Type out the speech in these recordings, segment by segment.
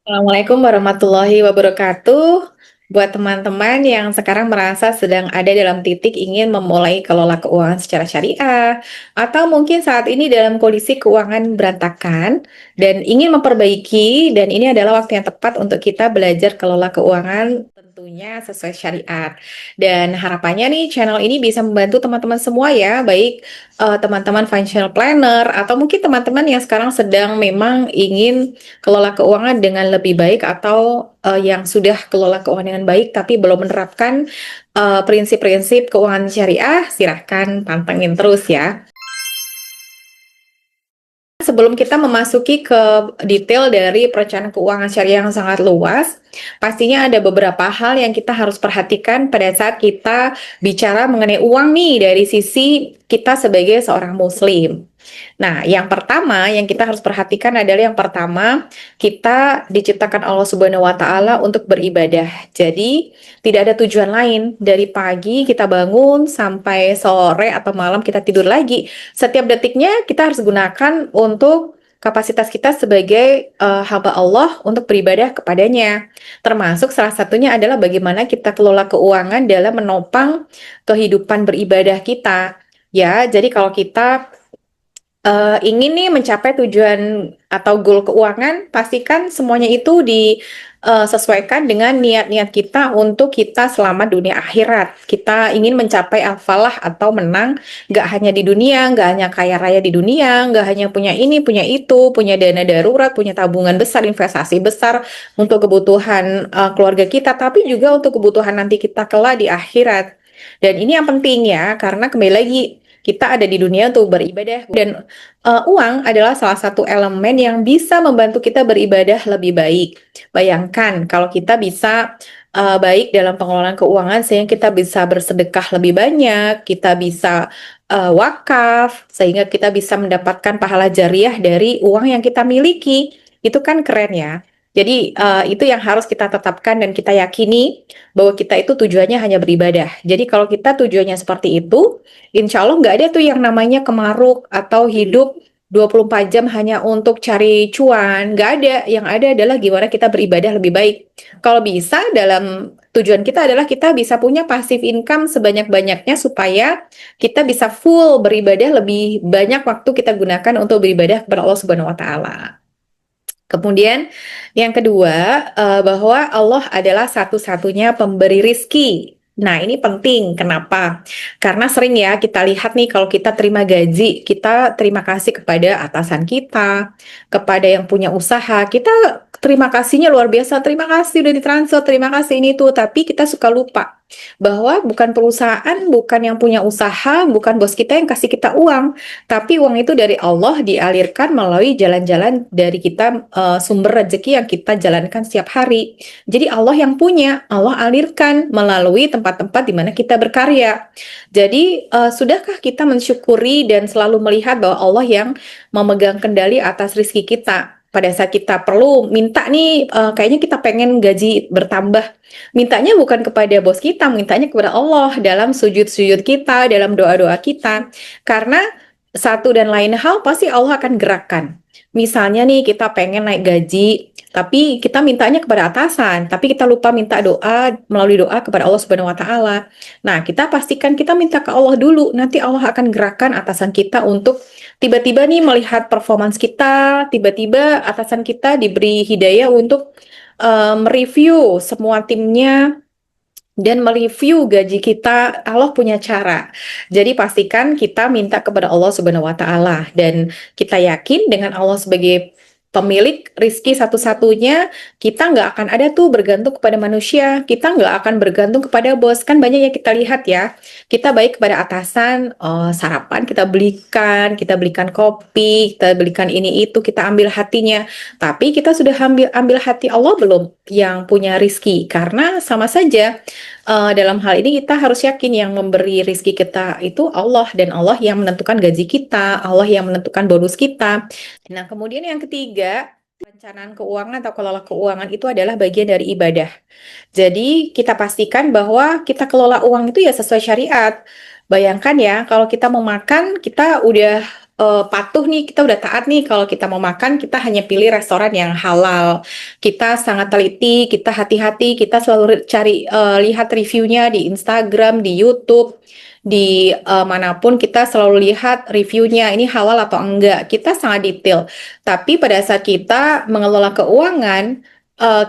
Assalamualaikum warahmatullahi wabarakatuh. Buat teman-teman yang sekarang merasa sedang ada dalam titik ingin memulai kelola keuangan secara syariah, atau mungkin saat ini dalam kondisi keuangan berantakan dan ingin memperbaiki, dan ini adalah waktu yang tepat untuk kita belajar kelola keuangan tentunya sesuai syariat. Dan harapannya nih channel ini bisa membantu teman-teman semua ya, baik teman-teman financial planner atau mungkin teman-teman yang sekarang sedang memang ingin kelola keuangan dengan lebih baik atau yang sudah kelola keuangan dengan baik tapi belum menerapkan prinsip-prinsip keuangan syariah, silahkan pantengin terus ya. Sebelum kita memasuki ke detail dari perencanaan keuangan syariah yang sangat luas, pastinya ada beberapa hal yang kita harus perhatikan pada saat kita bicara mengenai uang nih dari sisi kita sebagai seorang muslim. Nah, yang pertama yang kita harus perhatikan adalah yang pertama, kita diciptakan Allah Subhanahu wa taala untuk beribadah. Jadi, tidak ada tujuan lain dari pagi kita bangun sampai sore atau malam kita tidur lagi. Setiap detiknya kita harus gunakan untuk kapasitas kita sebagai hamba Allah untuk beribadah kepadanya. Termasuk salah satunya adalah bagaimana kita kelola keuangan dalam menopang kehidupan beribadah kita. Ya, jadi kalau kita ingin nih mencapai tujuan atau goal keuangan, pastikan semuanya itu disesuaikan dengan niat-niat kita untuk kita selamat dunia akhirat. Kita ingin mencapai al-falah atau menang, nggak hanya di dunia, nggak hanya kaya raya di dunia, nggak hanya punya ini, punya itu, punya dana darurat, punya tabungan besar, investasi besar untuk kebutuhan keluarga kita, tapi juga untuk kebutuhan nanti kita kelak di akhirat. Dan ini yang penting ya, karena kembali lagi kita ada di dunia untuk beribadah dan uang adalah salah satu elemen yang bisa membantu kita beribadah lebih baik. Bayangkan kalau kita bisa baik dalam pengelolaan keuangan sehingga kita bisa bersedekah lebih banyak, kita bisa wakaf sehingga kita bisa mendapatkan pahala jariah dari uang yang kita miliki. Itu kan keren ya. Jadi itu yang harus kita tetapkan dan kita yakini bahwa kita itu tujuannya hanya beribadah. Jadi kalau kita tujuannya seperti itu, insya Allah nggak ada tuh yang namanya kemaruk atau hidup 24 jam hanya untuk cari cuan. Nggak ada. Yang ada adalah gimana kita beribadah lebih baik. Kalau bisa, dalam tujuan kita adalah kita bisa punya passive income sebanyak-banyaknya supaya kita bisa full beribadah lebih banyak waktu kita gunakan untuk beribadah kepada Allah Subhanahu wa Ta'ala. Kemudian yang kedua, bahwa Allah adalah satu-satunya pemberi rizki. Nah, ini penting. Kenapa? Karena sering ya kita lihat nih kalau kita terima gaji, kita terima kasih kepada atasan kita, kepada yang punya usaha. Kita terima kasihnya luar biasa. Terima kasih udah ditransfer, terima kasih ini tuh. Tapi kita suka lupa bahwa bukan perusahaan, bukan yang punya usaha, bukan bos kita yang kasih kita uang, tapi uang itu dari Allah dialirkan melalui jalan-jalan dari kita, sumber rezeki yang kita jalankan setiap hari. Jadi Allah yang punya, Allah alirkan melalui tempat-tempat di mana kita berkarya. Jadi sudahkah kita mensyukuri dan selalu melihat bahwa Allah yang memegang kendali atas rizki kita? Pada saat kita perlu minta nih, kayaknya kita pengen gaji bertambah. Mintanya bukan kepada bos kita, mintanya kepada Allah dalam sujud-sujud kita, dalam doa-doa kita. Karena satu dan lain hal pasti Allah akan gerakkan. Misalnya nih kita pengen naik gaji, tapi kita mintanya kepada atasan, tapi kita lupa minta doa melalui doa kepada Allah Subhanahu wa taala. Nah, kita pastikan kita minta ke Allah dulu, nanti Allah akan gerakkan atasan kita untuk tiba-tiba nih melihat performance kita, tiba-tiba atasan kita diberi hidayah untuk mereview semua timnya dan mereview gaji kita. Allah punya cara. Jadi pastikan kita minta kepada Allah Subhanahu wa taala dan kita yakin dengan Allah sebagai pemilik rizki satu-satunya, kita nggak akan ada tuh bergantung kepada manusia, kita nggak akan bergantung kepada bos. Kan banyak yang kita lihat ya, kita baik kepada atasan, sarapan kita belikan kopi, kita belikan ini itu, kita ambil hatinya. Tapi kita sudah ambil hati Allah belum yang punya rizki? Karena sama saja, dalam hal ini kita harus yakin yang memberi rizki kita itu Allah, dan Allah yang menentukan gaji kita, Allah yang menentukan bonus kita. Nah, kemudian yang ketiga, perencanaan keuangan atau kelola keuangan itu adalah bagian dari ibadah. Jadi, kita pastikan bahwa kita kelola uang itu ya sesuai syariat. Bayangkan ya, kalau kita mau makan, kita udah patuh nih, kita udah taat nih kalau kita mau makan, kita hanya pilih restoran yang halal. Kita sangat teliti, kita hati-hati, kita selalu cari lihat reviewnya di Instagram, di YouTube, di manapun kita selalu lihat reviewnya ini halal atau enggak. Kita sangat detail. Tapi pada saat kita mengelola keuangan,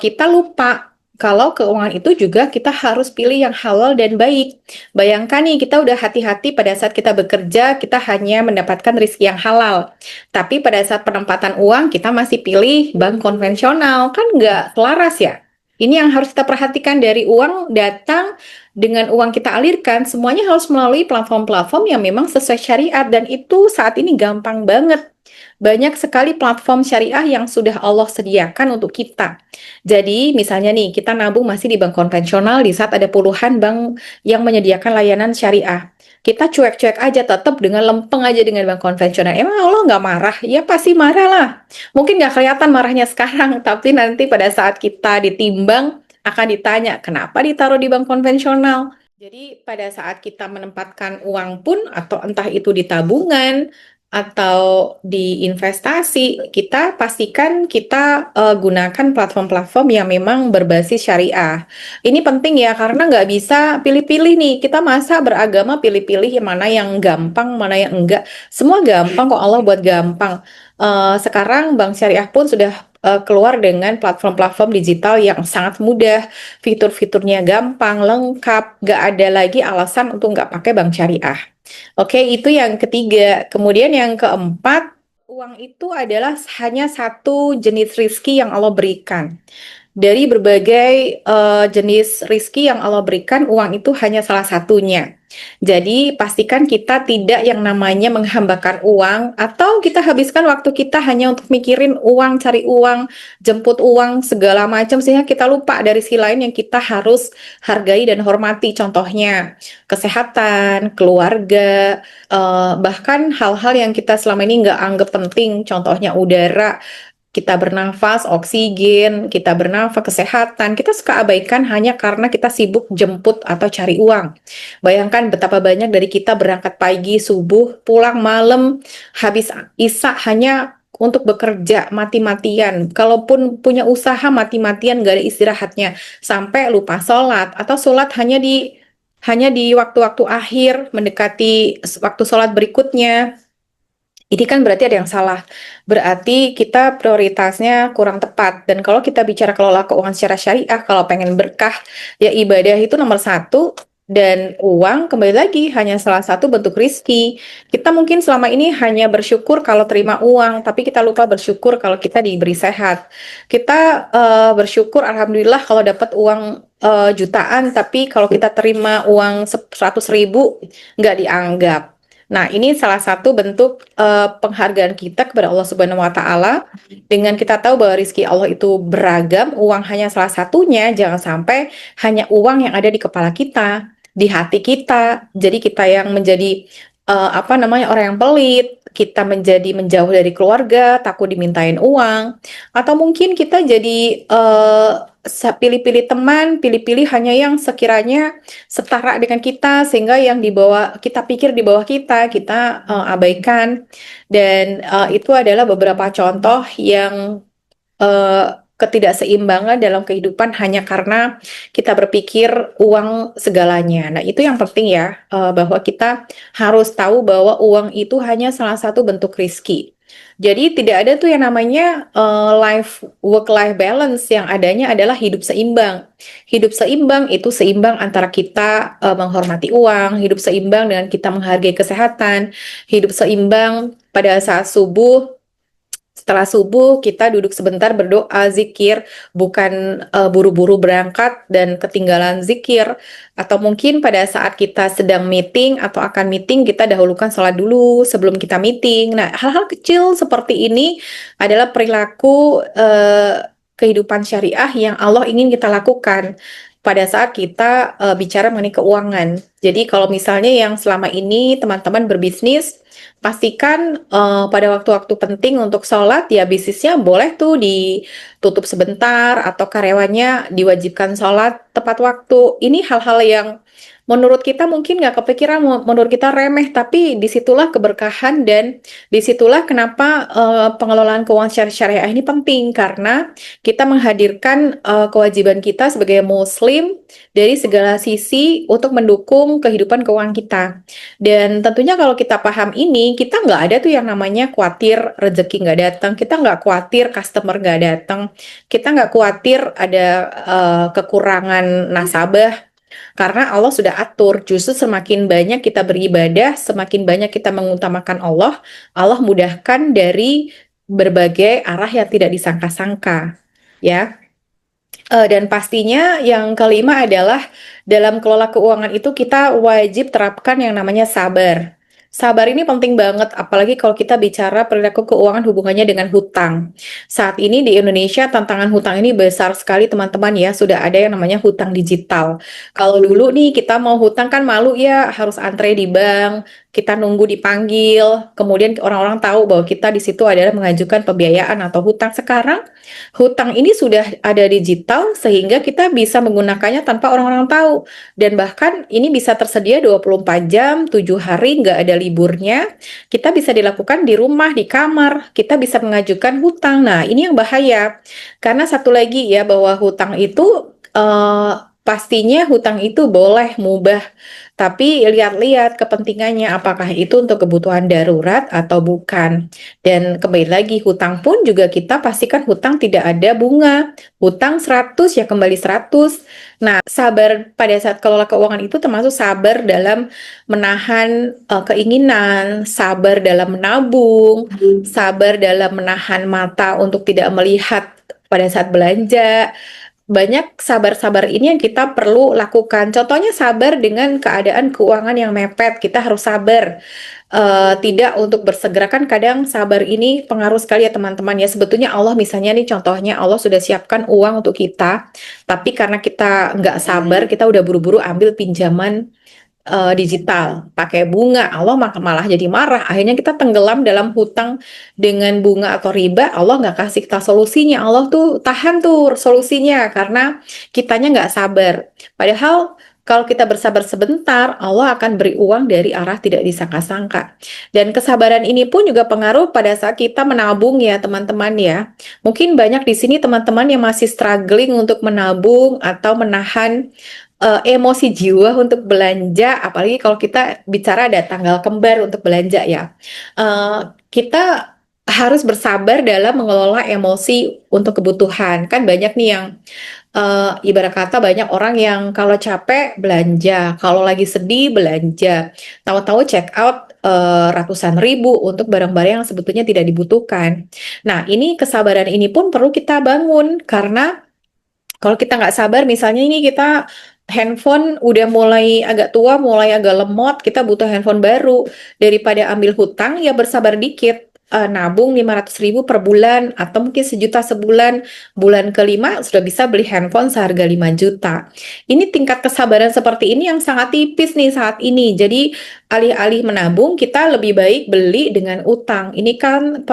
kita lupa kalau keuangan itu juga kita harus pilih yang halal dan baik. Bayangkan nih, kita udah hati-hati pada saat kita bekerja, kita hanya mendapatkan rezeki yang halal. Tapi pada saat penempatan uang, kita masih pilih bank konvensional. Kan nggak selaras ya? Ini yang harus kita perhatikan dari uang datang dengan uang kita alirkan, semuanya harus melalui platform-platform yang memang sesuai syariat. Dan itu saat ini gampang banget. Banyak sekali platform syariah yang sudah Allah sediakan untuk kita. Jadi misalnya nih, kita nabung masih di bank konvensional di saat ada puluhan bank yang menyediakan layanan syariah. Kita cuek-cuek aja, tetap dengan lempeng aja dengan bank konvensional. Emang Allah nggak marah? Ya pasti marah lah. Mungkin nggak kelihatan marahnya sekarang, tapi nanti pada saat kita ditimbang, akan ditanya, kenapa ditaruh di bank konvensional? Jadi pada saat kita menempatkan uang pun, atau entah itu di tabungan, atau di investasi, kita pastikan kita gunakan platform-platform yang memang berbasis syariah. Ini penting ya, karena nggak bisa pilih-pilih nih. Kita masa beragama pilih-pilih yang mana yang gampang, mana yang enggak. Semua gampang kok, Allah buat gampang. Sekarang bank syariah pun sudah keluar dengan platform-platform digital yang sangat mudah, fitur-fiturnya gampang, lengkap, nggak ada lagi alasan untuk nggak pakai bank syariah. Oke, itu yang ketiga. Kemudian yang keempat, uang itu adalah hanya satu jenis rizki yang Allah berikan. Dari berbagai jenis rizki yang Allah berikan, uang itu hanya salah satunya. Jadi pastikan kita tidak yang namanya menghambakan uang, atau kita habiskan waktu kita hanya untuk mikirin uang, cari uang, jemput uang, segala macam, sehingga kita lupa dari sisi lain yang kita harus hargai dan hormati. Contohnya kesehatan, keluarga, bahkan hal-hal yang kita selama ini nggak anggap penting, contohnya udara, kita bernafas, oksigen, kita bernafas, kesehatan, kita suka abaikan hanya karena kita sibuk jemput atau cari uang. Bayangkan betapa banyak dari kita berangkat pagi, subuh, pulang malam, habis isya hanya untuk bekerja mati-matian. Kalaupun punya usaha mati-matian, gak ada istirahatnya. Sampai lupa sholat, atau sholat hanya di waktu-waktu akhir, mendekati waktu sholat berikutnya. Ini kan berarti ada yang salah. Berarti kita prioritasnya kurang tepat. Dan kalau kita bicara kelola keuangan secara syariah, kalau pengen berkah, ya ibadah itu nomor satu. Dan uang kembali lagi hanya salah satu bentuk rizki. Kita mungkin selama ini hanya bersyukur kalau terima uang, tapi kita lupa bersyukur kalau kita diberi sehat. Kita bersyukur alhamdulillah kalau dapat uang jutaan, tapi kalau kita terima uang 100.000 nggak dianggap. Nah, ini salah satu bentuk penghargaan kita kepada Allah Subhanahu wa Ta'ala. Dengan kita tahu bahwa rezeki Allah itu beragam, uang hanya salah satunya. Jangan sampai hanya uang yang ada di kepala kita, di hati kita. Jadi kita yang menjadi orang yang pelit, kita menjadi menjauh dari keluarga, takut dimintain uang, atau mungkin kita jadi pilih-pilih teman, pilih-pilih hanya yang sekiranya setara dengan kita, sehingga yang di bawah kita pikir di bawah kita abaikan. Dan itu adalah beberapa contoh yang ketidakseimbangan dalam kehidupan hanya karena kita berpikir uang segalanya. Nah, itu yang penting ya, bahwa kita harus tahu bahwa uang itu hanya salah satu bentuk rizki. Jadi tidak ada tuh yang namanya work-life balance, yang adanya adalah hidup seimbang. Hidup seimbang itu seimbang antara kita menghormati uang, hidup seimbang dengan kita menghargai kesehatan, hidup seimbang pada saat subuh. Setelah subuh, kita duduk sebentar berdoa, zikir, bukan buru-buru berangkat dan ketinggalan zikir. Atau mungkin pada saat kita sedang meeting atau akan meeting, kita dahulukan sholat dulu sebelum kita meeting. Nah, hal-hal kecil seperti ini adalah perilaku kehidupan syariah yang Allah ingin kita lakukan pada saat kita bicara mengenai keuangan. Jadi kalau misalnya yang selama ini teman-teman berbisnis, pastikan pada waktu-waktu penting untuk sholat, ya bisnisnya boleh tuh ditutup sebentar, atau karyawannya diwajibkan sholat tepat waktu. Ini hal-hal yang menurut kita mungkin nggak kepikiran, menurut kita remeh, tapi disitulah keberkahan dan disitulah kenapa pengelolaan keuangan syariah ini penting, karena kita menghadirkan kewajiban kita sebagai muslim dari segala sisi untuk mendukung kehidupan keuangan kita. Dan tentunya kalau kita paham ini, kita nggak ada tuh yang namanya khawatir rezeki nggak datang, kita nggak khawatir customer nggak datang, kita nggak khawatir ada kekurangan nasabah, karena Allah sudah atur. Justru semakin banyak kita beribadah, semakin banyak kita mengutamakan Allah, Allah mudahkan dari berbagai arah yang tidak disangka-sangka, ya. Dan pastinya yang kelima adalah dalam kelola keuangan itu kita wajib terapkan yang namanya sabar. Sabar ini penting banget, apalagi kalau kita bicara perilaku keuangan hubungannya dengan hutang. Saat ini di Indonesia tantangan hutang ini besar sekali teman-teman ya, sudah ada yang namanya hutang digital. Kalau dulu nih kita mau hutang kan malu ya, harus antre di bank, kita nunggu dipanggil, kemudian orang-orang tahu bahwa kita di situ adalah mengajukan pembiayaan atau hutang. Sekarang hutang ini sudah ada digital sehingga kita bisa menggunakannya tanpa orang-orang tahu. Dan bahkan ini bisa tersedia 24 jam, 7 hari, nggak ada liburnya. Kita bisa dilakukan di rumah, di kamar. Kita bisa mengajukan hutang. Nah, ini yang bahaya. Karena satu lagi ya, bahwa hutang itu pastinya hutang itu boleh mubah, tapi lihat-lihat kepentingannya, apakah itu untuk kebutuhan darurat atau bukan. Dan kembali lagi, hutang pun juga kita pastikan hutang tidak ada bunga. Hutang 100 ya kembali 100. Nah, sabar pada saat kelola keuangan itu termasuk sabar dalam menahan keinginan, sabar dalam menabung, sabar dalam menahan mata untuk tidak melihat pada saat belanja. Banyak sabar-sabar ini yang kita perlu lakukan. Contohnya sabar dengan keadaan keuangan yang mepet. Kita harus sabar. Tidak untuk bersegera, kan kadang sabar ini pengaruh sekali ya teman-teman ya. Sebetulnya Allah misalnya nih contohnya Allah sudah siapkan uang untuk kita, tapi karena kita nggak sabar, kita udah buru-buru ambil pinjaman digital pakai bunga, Allah malah jadi marah, akhirnya kita tenggelam dalam hutang dengan bunga atau riba. Allah nggak kasih kita solusinya, Allah tuh tahan tuh solusinya karena kitanya nggak sabar. Padahal kalau kita bersabar sebentar, Allah akan beri uang dari arah tidak disangka-sangka. Dan kesabaran ini pun juga pengaruh pada saat kita menabung ya teman-teman ya. Mungkin banyak di sini teman-teman yang masih struggling untuk menabung atau menahan emosi jiwa untuk belanja, apalagi kalau kita bicara ada tanggal kembar untuk belanja ya. Kita harus bersabar dalam mengelola emosi untuk kebutuhan. Kan banyak nih yang ibarat kata banyak orang yang kalau capek belanja, kalau lagi sedih belanja, tahu-tahu check out ratusan ribu untuk barang-barang yang sebetulnya tidak dibutuhkan. Nah, ini kesabaran ini pun perlu kita bangun karena kalau kita nggak sabar, misalnya ini kita handphone udah mulai agak tua, mulai agak lemot, kita butuh handphone baru. Daripada ambil hutang, ya bersabar dikit. Nabung 500.000 per bulan, atau mungkin 1 juta sebulan. Bulan kelima sudah bisa beli handphone seharga 5 juta. Ini tingkat kesabaran seperti ini yang sangat tipis nih saat ini. Jadi alih-alih menabung, kita lebih baik beli dengan utang. Ini kan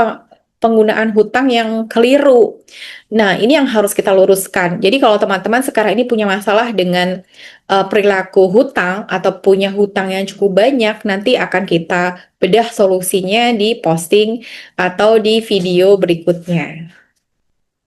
penggunaan hutang yang keliru. Nah, ini yang harus kita luruskan. Jadi kalau teman-teman sekarang ini punya masalah dengan perilaku hutang atau punya hutang yang cukup banyak, nanti akan kita bedah solusinya di posting atau di video berikutnya.